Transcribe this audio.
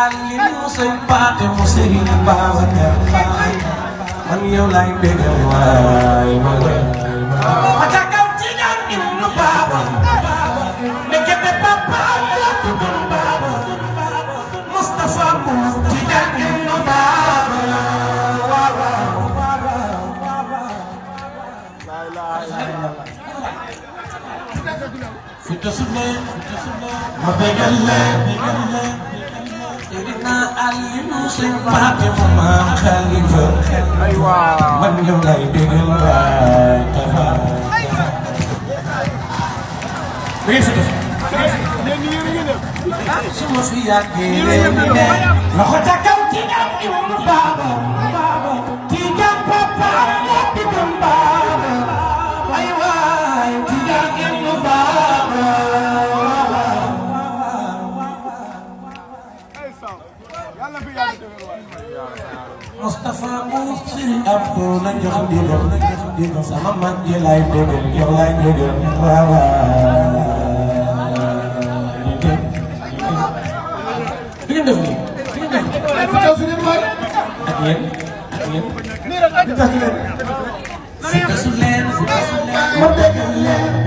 Aliou sëñ Paate mu Sëriñ Babacar man yow lay bégal waay ma ca kaw ci ñaan ibnu Baaba ne kebe papa la tudul Baaba Mustafa mu ci ñaan ibnu Baaba fi tasule ma bégal leen Seydina Aliou sëñ Paate mu maam Xalifa man yow lay bégal waay tafa su ma fi yàggee réew mi ne loxo ca kaw ci ñam ibnu Baaba ci ñam papa la tudul Baaba ay waay ci ñam ibnu Baaba Mustafa mu Sëriñ Abdou la jox di ko sama mag ji lay bégal yow lay bégal waaw di ngeen def nii di ngeen def ak yéen fi tasu leen ma bégal leen